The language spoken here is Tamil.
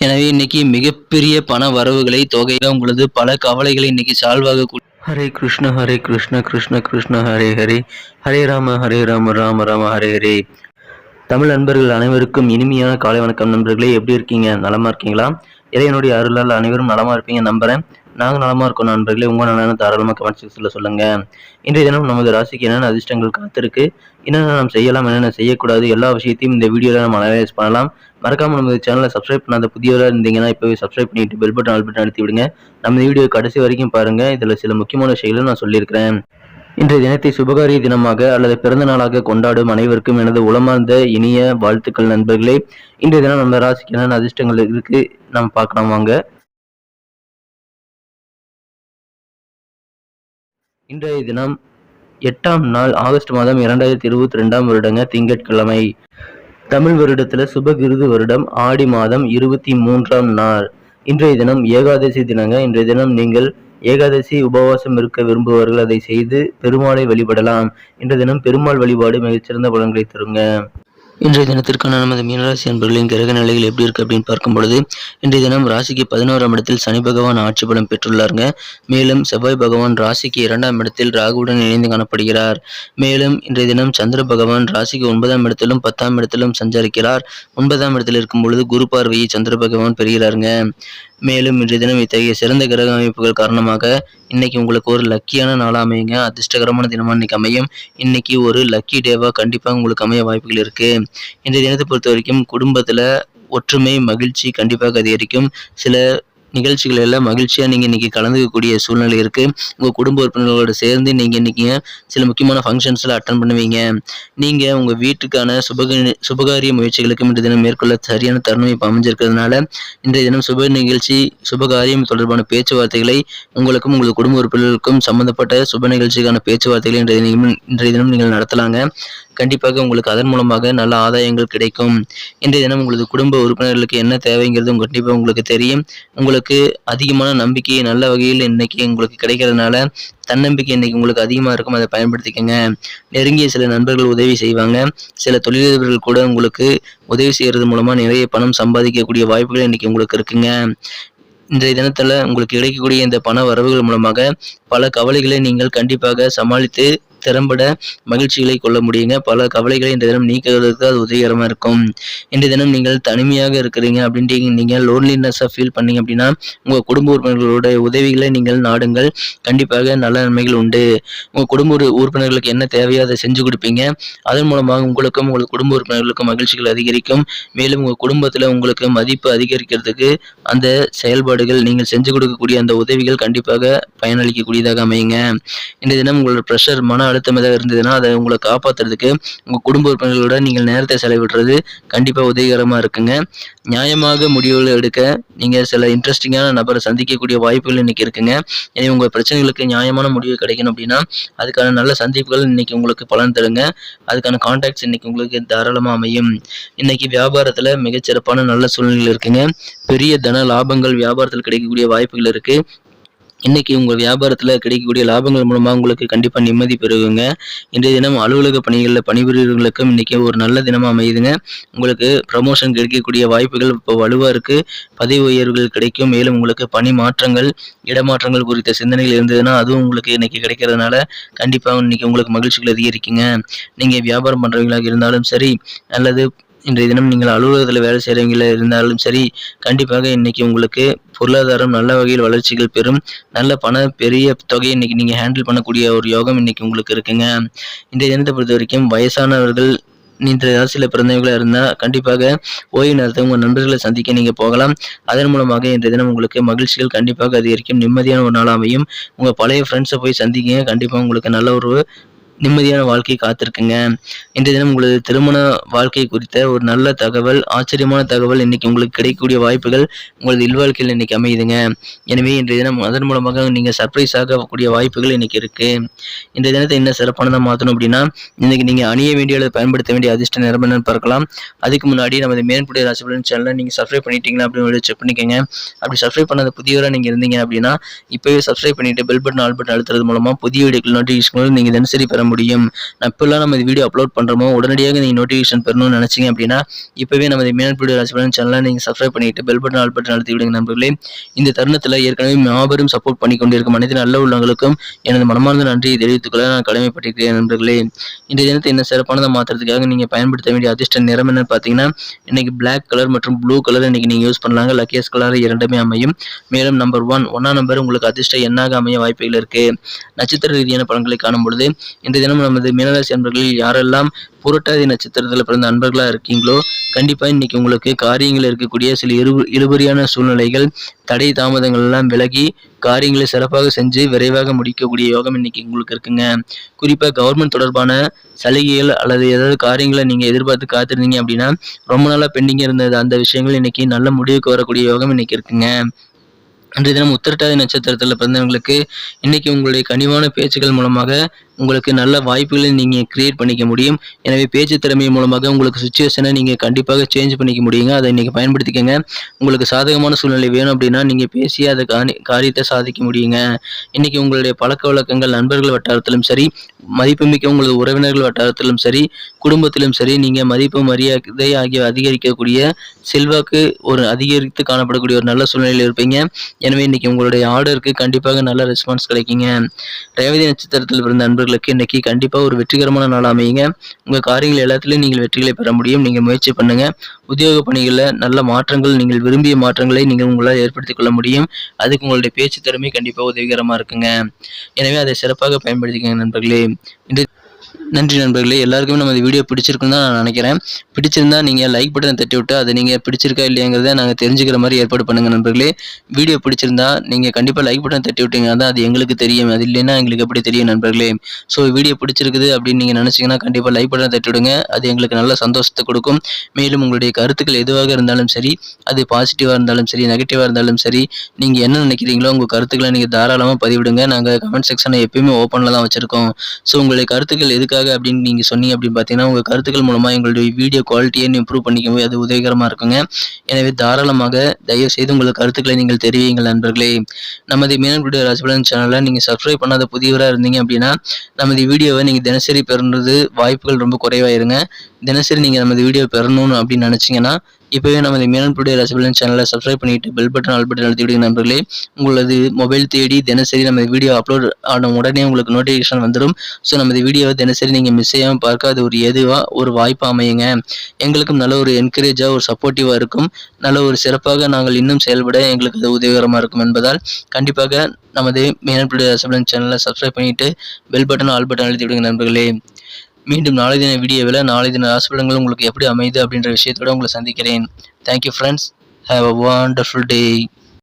எனவே இன்னைக்கு மிகப்பெரிய பண வரவுகளை தொகையாக உங்களது பல கவலைகளை இன்னைக்கு சால்வ் ஆகக்கூடிய ஹரே கிருஷ்ண கிருஷ்ண கிருஷ்ண ஹரே ஹரே ஹரே ராம ராம ராம ஹரே ஹரே. தமிழ் நண்பர்கள் அனைவருக்கும் இனிமையான காலை வணக்கம் நண்பர்களே. எப்படி இருக்கீங்க? நலமா இருக்கீங்களா? இறைவனுடைய அருளால் அனைவரும் நலமா இருப்பீங்க நம்புறேன். நாங்கள் நலமா இருக்கோம் நண்பர்களே. உங்க நலனை தாராளமாக கமெண்ட் செக்ஷன்ல சொல்லுங்க. இன்றைய தினம் நமது ராசிக்கு என்னென்ன அதிர்ஷ்டங்கள் காத்திருக்கு, என்னென்ன நாம் செய்யலாம், என்னென்ன செய்யக்கூடாது, எல்லா விஷயத்தையும் இந்த வீடியோல நம்ம அனலைஸ் பண்ணலாம். மறக்காம நம்ம சேனலை சப்ஸ்கிரைப் பண்ணாத புதியவராக இருந்தீங்கன்னா இப்போவே சப்ஸ்கிரைப் பண்ணிட்டு பெல் பட்டன் ஆல் பட்டன் அழுத்தி விடுங்க. நம்ம வீடியோ கடைசி வரைக்கும் பாருங்க. இதுல சில முக்கியமான விஷயங்களும் நான் சொல்லியிருக்கிறேன். இன்றைய தினத்தை சுபகாரிய தினமாக அல்லது பிறந்த நாளாக கொண்டாடும் அனைவருக்கும் எனது உளமார்ந்த இனிய வாழ்த்துக்கள் நண்பர்களே. இன்றைய தினம் நம்ம ராசிக்கு என்னென்ன அதிர்ஷ்டங்கள் இருக்கு நம்ம பார்க்கலாம் வாங்க. இன்றைய தினம் 8ஆம் நாள் ஆகஸ்ட் மாதம் 2022 வருடங்க திங்கட்கிழமை. தமிழ் வருடத்துல சுபகிருது வருடம் ஆடி மாதம் 23ஆம் நாள். இன்றைய தினம் ஏகாதசி தினங்க. இன்றைய தினம் நீங்கள் ஏகாதசி உபவாசம் இருக்க விரும்புபவர்கள் அதை செய்து பெருமாளை வழிபடலாம். இன்றைய தினம் பெருமாள் வழிபாடு மிகச்சிறந்த பலன்களை தருங்க. இன்றைய தினத்திற்கான நமது மீனராசி அன்பர்களின் கிரக நிலைகள் எப்படி இருக்கு அப்படின்னு பார்க்கும் பொழுது, இன்றைய தினம் ராசிக்கு 11ஆம் இடத்தில் சனி பகவான் ஆட்சி பலம் பெற்றுள்ளாருங்க. மேலும் செவ்வாய் பகவான் ராசிக்கு 2ஆம் இடத்தில் ராகுவுடன் இணைந்து காணப்படுகிறார். மேலும் இன்றைய தினம் சந்திர பகவான் ராசிக்கு 9ஆம் இடத்திலும் 10ஆம் இடத்திலும் சஞ்சரிக்கிறார். 9ஆம் இடத்தில் இருக்கும் பொழுது குரு பார்வையை சந்திர பகவான் பெறுகிறாருங்க. மேலும் இன்றைய தினம் இத்தகைய சிறந்த கிரக அமைப்புகள் காரணமாக இன்னைக்கு உங்களுக்கு ஒரு லக்கியான நாளா அமையுங்க. அதிர்ஷ்டகரமான தினமா இன்னைக்கு அமையும். இன்னைக்கு ஒரு லக்கி டேவா கண்டிப்பா உங்களுக்கு அமைய வாய்ப்புகள் இருக்கு. இன்றைய தினத்தை பொறுத்த வரைக்கும் குடும்பத்துல ஒற்றுமை மகிழ்ச்சி கண்டிப்பாக அதிகரிக்கும். சில நிகழ்ச்சிகள் எல்லாம் மகிழ்ச்சியா நீங்க இன்னைக்கு கலந்துக்கக்கூடிய சூழ்நிலை இருக்கு. உங்க குடும்ப உறுப்பினர்களோட சேர்ந்து நீங்க இன்னைக்கு சில முக்கியமான ஃபங்க்ஷன்ஸ்ல அட்டன் பண்ணுவீங்க. நீங்க உங்க வீட்டுக்கான சுபகாரிய முயற்சிகளுக்கும் இன்றைய தினம் மேற்கொள்ள சரியான தருணம் இப்ப அமைஞ்சிருக்கிறதுனால இன்றைய தினம் சுப நிகழ்ச்சி சுபகாரியம் தொடர்பான பேச்சுவார்த்தைகளை உங்களுக்கும் உங்களது குடும்ப உறுப்பினர்களுக்கும் சம்பந்தப்பட்ட சுப நிகழ்ச்சிக்கான பேச்சுவார்த்தைகளை இன்றைய தினம் நீங்கள் நடத்தலாங்க. கண்டிப்பாக உங்களுக்கு அதன் மூலமாக நல்ல ஆதாயங்கள் கிடைக்கும். இன்றைய தினம் உங்களது குடும்ப உறுப்பினர்களுக்கு என்ன தேவைங்கிறது கண்டிப்பாக உங்களுக்கு தெரியும். உங்களுக்கு அதிகமான நம்பிக்கை நல்ல வகையில் இன்னைக்கு உங்களுக்கு கிடைக்கிறதுனால தன்னம்பிக்கை இன்னைக்கு உங்களுக்கு அதிகமாக இருக்கும். அதை பயன்படுத்திக்கங்க. நெருங்கிய சில நண்பர்கள் உதவி செய்வாங்க. சில தொழிலதிபர்கள் கூட உங்களுக்கு உதவி செய்யறது மூலமா நிறைய பணம் சம்பாதிக்கக்கூடிய வாய்ப்புகள் இன்னைக்கு உங்களுக்கு இருக்குங்க. இன்றைய தினத்துல உங்களுக்கு கிடைக்கக்கூடிய இந்த பண வரவுகள் மூலமாக பல கவலைகளை நீங்கள் கண்டிப்பாக சமாளித்து திறம்பட மகிழ்ச்சிகளை கொள்ள முடியுங்க. பல கவலைகளை இன்றைய தினம் நீக்குவதற்கு அது உதவிகரமா இருக்கும். இன்றைய தினம் நீங்கள் தனிமையாக இருக்கிறீங்க அப்படின்ட்டு நீங்க லோன்லினஸ்ஸா ஃபீல் பண்ணீங்க அப்படின்னா உங்க குடும்ப உறுப்பினர்களோட உதவிகளை நீங்கள் நாடுங்கள். கண்டிப்பாக நல்ல நன்மைகள் உண்டு. உங்க குடும்ப உறுப்பினர்களுக்கு என்ன தேவையோ அதை செஞ்சு கொடுப்பீங்க. அதன் மூலமாக உங்களுக்கும் உங்கள் குடும்ப உறுப்பினர்களுக்கும் மகிழ்ச்சிகள் அதிகரிக்கும். மேலும் உங்க குடும்பத்துல உங்களுக்கு மதிப்பு அதிகரிக்கிறதுக்கு அந்த செயல்பாடுகள் நீங்கள் செஞ்சு கொடுக்கக்கூடிய அந்த உதவிகள் கண்டிப்பாக பயனளிக்கக்கூடியதாக அமையுங்க. இன்றைய தினம் உங்களோட ப்ரெஷர் மன அழுத்தம் ஏதாவது இருந்ததுன்னா அதை உங்களை காப்பாற்றுறதுக்கு உங்கள் குடும்ப உறுப்பினர்களோட நீங்கள் நேரத்தை செலவிடுறது கண்டிப்பாக உதவிகரமாக இருக்குங்க. நியாயமாக முடிவுகள் எடுக்க நீங்கள் சில இன்ட்ரெஸ்டிங்கான நபரை சந்திக்கக்கூடிய வாய்ப்புகள் இன்னைக்கு இருக்குங்க. எனவே உங்கள் பிரச்சனைகளுக்கு நியாயமான முடிவு கிடைக்கணும் அப்படின்னா அதுக்கான நல்ல சந்திப்புகள் இன்னைக்கு உங்களுக்கு பலன் தருங்க. அதுக்கான கான்டாக்ட்ஸ் இன்னைக்கு உங்களுக்கு தாராளமாக அமையும். இன்னைக்கு வியாபாரத்தில் மிகச்சிறப்பான நல்ல சூழ்நிலைகள் இருக்குங்க. பெரிய தன லாபங்கள் வியாபாரத்தில் கிடைக்கக்கூடிய வாய்ப்புகள் இருக்கு. இன்னைக்கு உங்கள் வியாபாரத்தில் கிடைக்கக்கூடிய லாபங்கள் மூலமாக உங்களுக்கு கண்டிப்பாக நிம்மதி பெருகுங்க. இன்றைய தினம் அலுவலக பணிகளில் பணிபுரியவர்களுக்கும் இன்னைக்கு ஒரு நல்ல தினமாக அமையுதுங்க. உங்களுக்கு ப்ரமோஷன் கிடைக்கக்கூடிய வாய்ப்புகள் இப்போ வலுவாக இருக்கு. பதவி உயர்வுகள் கிடைக்கும். மேலும் உங்களுக்கு பணி மாற்றங்கள் இடமாற்றங்கள் குறித்த சிந்தனைகள் இருந்ததுன்னா அதுவும் உங்களுக்கு இன்னைக்கு கிடைக்கிறதுனால கண்டிப்பாக இன்னைக்கு உங்களுக்கு மகிழ்ச்சிகள் அதிகரிக்குங்க. நீங்கள் வியாபாரம் பண்ணுறவங்களாக இருந்தாலும் சரி அல்லது இன்றைய தினம் நீங்கள் அலுவலகத்தில் வேலை செய்கிறவங்கள இருந்தாலும் சரி கண்டிப்பாக இன்னைக்கு உங்களுக்கு பொருளாதாரம் நல்ல வகையில் வளர்ச்சிகள் பெறும். நல்ல பெரிய தொகையை இன்னைக்கு நீங்கள் ஹேண்டில் பண்ணக்கூடிய ஒரு யோகம் இன்னைக்கு உங்களுக்கு இருக்குங்க. இன்றைய தினத்தை பொறுத்த வரைக்கும் வயசானவர்கள் இந்த ராசியில் பிறந்தவர்களாக இருந்தால் கண்டிப்பாக ஓய்வு நேரத்தை உங்கள் நண்பர்களை சந்திக்க நீங்கள் போகலாம். அதன் மூலமாக இன்றைய தினம் உங்களுக்கு மகிழ்ச்சிகள் கண்டிப்பாக அதிகரிக்கும். நிம்மதியான ஒரு நாள் அமையும். உங்கள் பழைய ஃப்ரெண்ட்ஸை போய் சந்திக்க கண்டிப்பாக உங்களுக்கு நல்ல ஒரு நிம்மதியான வாழ்க்கை காத்திருக்குங்க. இன்றைய தினம் உங்களது திருமண வாழ்க்கை குறித்த ஒரு நல்ல தகவல் ஆச்சரியமான தகவல் இன்னைக்கு உங்களுக்கு கிடைக்கக்கூடிய வாய்ப்புகள் உங்களது இல்வாழ்க்கையில் இன்னைக்கு அமையுதுங்க. எனவே இன்றைய தினம் அதன் மூலமாக நீங்கள் சர்ப்ரைஸ் ஆகக்கூடிய வாய்ப்புகள் இன்னைக்கு இருக்கு. இன்றைய தினத்தை என்ன சிறப்பானதாக மாற்றணும் அப்படின்னா இன்னைக்கு நீங்கள் அணிய வேண்டிய அல்லது பயன்படுத்த வேண்டிய அதிர்ஷ்ட நிறம் என்னன்னு பார்க்கலாம். அதுக்கு முன்னாடி நமது மேன்புடைய ராசிபலன் சேனலை நீங்கள் சப்ஸ்கிரைப் பண்ணிட்டீங்களா அப்படின்னு செக் பண்ணிக்கோங்க. அப்படி சப்ஸ்கிரைப் பண்ணாத புதியவராக நீங்கள் இருந்தீங்க அப்படின்னா இப்போவே சப்ஸ்கிரைப் பண்ணிட்டு பெல் பட்டன் ஆல் பட்டன் அழுத்துறது மூலமாக புதிய வீடியோக்கள் நோட்டிஃபிகேஷன்கள் நீங்கள் தினசரி பெற முடியும். எப்பெல்லாம் நம்ம இந்த வீடியோ அப்லோட் பண்ணுறோமோ உடனடியாக நீங்கள் நோட்டிஃபிகேஷன் பெறணும்னு நினச்சிங்க அப்படின்னா இப்போவே நமது மீனன்புடைய ராசிபலன் சேனலை நீங்கள் சப்ஸ்கிரைப் பண்ணிட்டு பெல் பட்டன் ஆல் பட்டன் அழுத்தி விடுங்க நண்பர்களே. இந்த தருணத்தில் ஏற்கனவே மாபெரும் சப்போர்ட் பண்ணி கொண்டிருக்கும் அனைத்து நல்ல உள்ளவங்களுக்கும் எனது மனமார்ந்த நன்றியை தெரிவித்துக் கொள்ள நான் கடமைப்பட்டிருக்கிறேன் நண்பர்களே. இன்றைய தினத்தை இன்னும் சிறப்பானதை மாற்றுறதுக்காக நீங்கள் பயன்படுத்த வேண்டிய அதிர்ஷ்ட நிறம் என்னன்னு பார்த்தீங்கன்னா இன்னைக்கு பிளாக் கலர் மற்றும் ப்ளூ கலர் இன்னைக்கு நீங்கள் யூஸ் பண்ணலாங்க. லக்கியஸ் கலர் இரண்டுமே அமையும். மேலும் நம்பர் 1 ஒன்றாம் நம்பர் உங்களுக்கு அதிர்ஷ்ட எண்ணாக அமைய வாய்ப்புகள் இருக்கு. நட்சத்திர ரீதியான பலன்களை காணும் பொழுது இன்றைய தினம் நமது மீனராசி அன்பர்களில் யாரெல்லாம் புரட்டாதி நட்சத்திரத்தில் பிறந்த அன்பர்களாக இருக்கீங்களோ கண்டிப்பாக இன்னைக்கு உங்களுக்கு காரியங்களில் இருக்கக்கூடிய சில இழுபறியான சூழ்நிலைகள் தடை தாமதங்கள் எல்லாம் விலகி காரியங்களை சிறப்பாக செஞ்சு விரைவாக முடிக்கக்கூடிய யோகம் இன்னைக்கு உங்களுக்கு இருக்குங்க. குறிப்பாக கவர்மெண்ட் தொடர்பான சலுகைகள் அல்லது ஏதாவது காரியங்களை நீங்கள் எதிர்பார்த்து காத்திருந்தீங்க அப்படின்னா ரொம்ப நாளாக பெண்டிங் இருந்தது அந்த விஷயங்கள் இன்னைக்கு நல்ல முடிவுக்கு வரக்கூடிய யோகம் இன்னைக்கு இருக்குங்க. இன்றைய தினம் உத்திரட்டாதி நட்சத்திரத்தில் பிறந்தவங்களுக்கு இன்னைக்கு உங்களுடைய கனிவான பேச்சுக்கள் மூலமாக உங்களுக்கு நல்ல வாய்ப்புகளை நீங்கள் கிரியேட் பண்ணிக்க முடியும். எனவே பேச்சு திறமை மூலமாக உங்களுக்கு சுச்சுவேஷனை நீங்கள் கண்டிப்பாக சேஞ்ச் பண்ணிக்க முடியுங்க. அதை இன்றைக்கி பயன்படுத்திக்கங்க. உங்களுக்கு சாதகமான சூழ்நிலை வேணும் அப்படின்னா நீங்கள் பேசி அதை காரியத்தை சாதிக்க முடியுங்க. இன்றைக்கி உங்களுடைய பழக்க வழக்கங்கள் நண்பர்கள் வட்டாரத்திலும் சரி மதிப்புமிக்க உங்களது உறவினர்கள் வட்டாரத்திலும் சரி குடும்பத்திலும் சரி நீங்கள் மதிப்பு மரியாதை ஆகிய அதிகரிக்கக்கூடிய செல்வாக்கு ஒரு அதிகரித்து காணப்படக்கூடிய ஒரு நல்ல சூழ்நிலையில் இருப்பீங்க. எனவே இன்னைக்கு உங்களுடைய ஆர்டருக்கு கண்டிப்பாக நல்ல ரெஸ்பான்ஸ் கிடைக்குங்க. ரேவதி நட்சத்திரத்தில் பிறந்த நண்பர்களுக்கு இன்னைக்கு கண்டிப்பாக ஒரு வெற்றிகரமான நாள் அமையுங்க. உங்கள் காரியங்கள் எல்லாத்துலேயும் நீங்கள் வெற்றிகளை பெற முடியும். நீங்கள் முயற்சி பண்ணுங்க. உத்தியோக பணிகளில் நல்ல மாற்றங்கள் நீங்கள் விரும்பிய மாற்றங்களை நீங்கள் உங்களால் ஏற்படுத்திக் கொள்ள முடியும். அதுக்கு உங்களுடைய பேச்சு திறமை கண்டிப்பாக உதவிகரமாக இருக்குங்க. எனவே அதை சிறப்பாக பயன்படுத்திக்கங்க நண்பர்களே. நன்றி நண்பர்களே. எல்லாருக்குமே நம்ம இந்த வீடியோ பிடிச்சிருக்குன்னு தான் நான் நினைக்கிறேன். பிடிச்சிருந்தா நீங்கள் லைக் பட்டனை தட்டி விட்டு அதை நீங்கள் பிடிச்சிருக்கா இல்லையாங்கிறத நாங்கள் தெரிஞ்சுக்கிற மாதிரி ஏற்பாடு பண்ணுங்கள் நண்பர்களே. வீடியோ பிடிச்சிருந்தா நீங்கள் கண்டிப்பாக லைக் பட்டனை தட்டி விட்டீங்கன்னா தான் அது எங்களுக்கு தெரியும். அது இல்லைன்னா எங்களுக்கு எப்படி தெரியும் நண்பர்களே. ஸோ வீடியோ பிடிச்சிருக்குது அப்படின்னு நீங்கள் நினச்சிங்கன்னா கண்டிப்பாக லைக் பட்டனை தட்டி விடுங்க. அது எங்களுக்கு நல்ல சந்தோஷத்தை கொடுக்கும். மேலும் உங்களுடைய கருத்துக்கள் எதுவாக இருந்தாலும் சரி அது பாசிட்டிவாக இருந்தாலும் சரி நெகட்டிவாக இருந்தாலும் சரி நீங்கள் என்ன நினைக்கிறீங்களோ உங்கள் கருத்துக்களை நீங்கள் தாராளமாக பதிவிடுங்க. நாங்கள் கமெண்ட் செக்ஷனை எப்பயுமே ஓப்பனில் தான் வச்சுருக்கோம். ஸோ உங்களுடைய கருத்துக்கள் எதுக்காக அப்படின்னு நீங்கள் சொன்னீங்க அப்படின்னு பார்த்தீங்கன்னா உங்கள் கருத்துக்கள் மூலமாக எங்களுடைய வீடியோ குவாலிட்டியை இம்ப்ரூவ் பண்ணிக்கவே அது உதவிகரமாக இருக்குங்க. எனவே தாராளமாக தயவு செய்து உங்கள் கருத்துக்களை நீங்கள் தெரிவிங்கள் நண்பர்களே. நமது மீனன்புடைய ராசிபலன் சேனலை நீங்கள் சப்ஸ்கிரைப் பண்ணாத புதியவராக இருந்தீங்க அப்படின்னா நமது வீடியோவை நீங்கள் தினசரி பெறுறது வாய்ப்புகள் ரொம்ப குறைவாயிருங்க. தினசரி நீங்கள் நமது வீடியோ பெறணும்னு அப்படின்னு நினச்சிங்கன்னா இப்போவே நமது மீனன்புடைய ராசிபலன் சேனலை சப்ஸ்கிரைப் பண்ணிட்டு பெல் பட்டன் ஆல் பட்டன் அழுத்தி விடுங்க நண்பர்களே. உங்களது மொபைல் தேடி தினசரி நமது வீடியோ அப்லோட் ஆன உடனே உங்களுக்கு நோட்டிஃபிகேஷன் வந்துடும். ஸோ நமது வீடியோவை தினசரி நீங்கள் மிஸ் செய்யாமல் பார்க்க அது ஒரு வாய்ப்பாக அமையுங்க. எங்களுக்கும் நல்ல ஒரு என்கரேஜாக ஒரு சப்போர்ட்டிவாக இருக்கும். நல்ல ஒரு சிறப்பாக நாங்கள் இன்னும் செயல்பட எங்களுக்கு அது உதவிகரமாக இருக்கும் என்பதால் கண்டிப்பாக நமது மீனன்புடைய ராசிபலன் சேனலை சப்ஸ்கிரைப் பண்ணிட்டு பெல் பட்டன் ஆல் பட்டன் அழுத்தி விடுங்க நண்பர்களே. மீண்டும் நாளை தின வீடியோவில் நாளை தின ராசிபலன்கள் உங்களுக்கு எப்படி அமையுது அப்படின்ற விஷயத்தோடு உங்களை சந்திக்கிறேன். Thank you friends. Have a wonderful day.